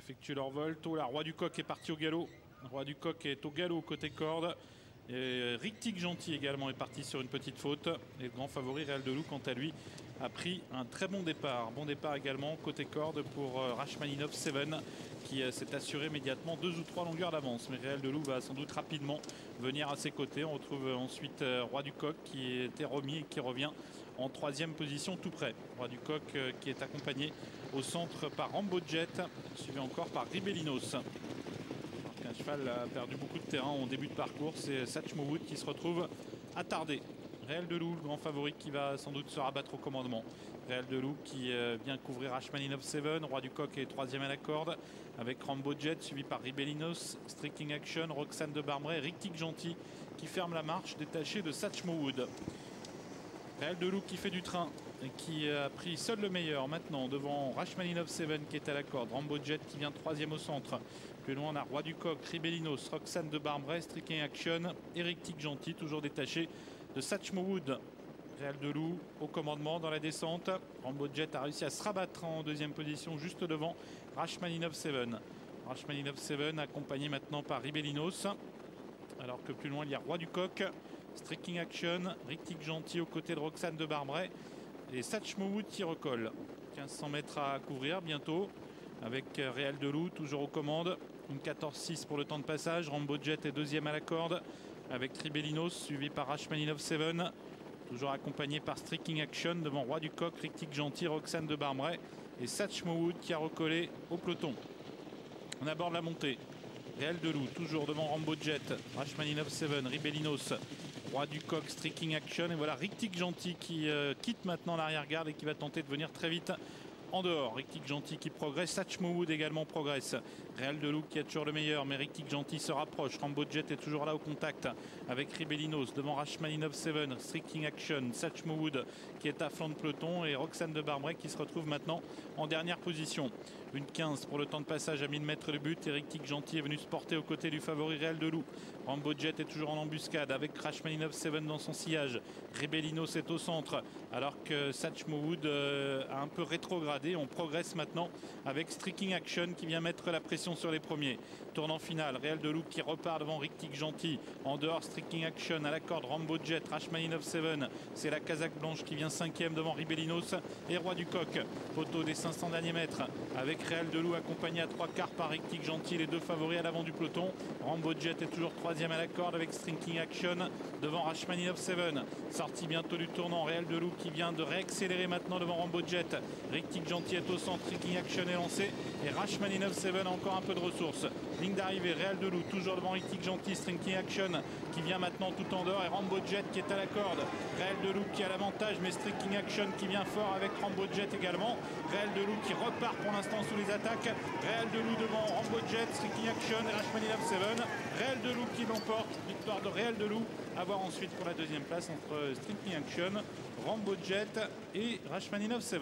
effectuent leur vol. Tôt, la Roi du Coq est parti au galop. Roi du Coq est au galop côté corde. Et Rictic Gentil également est parti sur une petite faute. Et le grand favori Réal de Lou, quant à lui, a pris un très bon départ. Bon départ également côté corde pour Rachmaninov 7 qui s'est assuré immédiatement 2 ou 3 longueurs d'avance. Mais Réal de Lou va sans doute rapidement venir à ses côtés. On retrouve ensuite Roi du Coq qui était remis et qui revient en 3e position tout près. Roi du Coq qui est accompagné au centre par Rambo Jet, suivi encore par Ribellinos. Un cheval a perdu beaucoup de terrain en début de parcours. C'est Satchmowood qui se retrouve attardé. Réal de Lou, le grand favori qui va sans doute se rabattre au commandement. Réal de Lou qui vient couvrir Rachmaninov 7. Roi du Coq est 3e à la corde avec Rambo Jet suivi par Ribellinos, Striking Action, Roxane de Barbret, Rictic Gentil qui ferme la marche détaché de Satchmowood. Réal de Lou qui fait du train et qui a pris seul le meilleur maintenant devant Rachmaninov 7 qui est à la corde. Rambo Jet qui vient 3e au centre. Plus loin on a Roi du Coq, Ribellinos, Roxane de Barbret, Striking Action, Rictic Gentil toujours détaché de Satchmowood. Réal de Lou au commandement dans la descente. Rambo Jet a réussi à se rabattre en 2e position juste devant Rachmaninov 7. Rachmaninov 7 accompagné maintenant par Ribellinos. Alors que plus loin il y a Roi du Coq, Striking Action, Rictic Gentil aux côtés de Roxane de Barbret et Satchmowood qui recolle. 1500 mètres à couvrir bientôt avec Réal de Lou toujours aux commandes. Une 14-6 pour le temps de passage. Rambo Jet est 2e à la corde avec Ribellinos suivi par Rachmaninov 7. Toujours accompagné par Striking Action devant Roi du Coq, Rictic Gentil, Roxane de Barbret et Satchmowood qui a recollé au peloton. On aborde la montée. Réal de Lou toujours devant Rambo Jet, Rachmaninov 7, Ribellinos, Roi du Coq, Striking Action. Et voilà Rictic Gentil qui quitte maintenant l'arrière-garde et qui va tenter de venir très vite en dehors. Rictic Gentil qui progresse, Satchmowood également progresse. Réal de Lou qui a toujours le meilleur, mais Rictic Gentil se rapproche. Rambo Jet est toujours là au contact avec Ribellinos devant Rachmaninov 7, Striking Action, Satchmowood qui est à flanc de peloton et Roxane de Barbret qui se retrouve maintenant en dernière position. Une 15 pour le temps de passage à 1000 mètres de but et Rictic Gentil est venu se porter aux côtés du favori Réal de Lou. Rambo Jet est toujours en embuscade avec Rachmaninov 7 dans son sillage. Ribellinos est au centre alors que Satchmowood a un peu rétrogradé. On progresse maintenant avec Striking Action qui vient mettre la pression sur les premiers. Tournant final, Réal de Lou qui repart devant Rictic Gentil. En dehors, Striking Action à la corde, Rambo Jet, Rachmaninov 7. C'est la casaque blanche qui vient 5e devant Ribellinos et Roi du Coq. Poteau des 500 derniers mètres avec Réal de Lou accompagné à 3/4 par Rictic Gentil, les deux favoris à l'avant du peloton. Rambo Jet est toujours 3e à la corde avec Striking Action devant Rachmaninov 7. Sortie bientôt du tournant, Réal de Lou qui vient de réaccélérer maintenant devant Rambo Jet. Rictic Gentil est au centre, Striking Action est lancé et Rachmaninov 7 a encore un peu de ressources. Ligne d'arrivée, Réal de Lou toujours devant Rictic Gentil, Striking Action qui vient maintenant tout en dehors et Rambo Jet qui est à la corde. Réal de Lou qui a l'avantage mais Striking Action qui vient fort avec Rambo Jet également. Réal de Lou qui repart pour l'instant sous les attaques. Réal de Lou devant Rambo Jet, Striking Action et Rachmaninov 7. Réal de Lou qui l'emporte, victoire de Réal de Lou. À voir ensuite pour la 2e place entre Striking Action, Rambo Jet et Rachmaninov 7.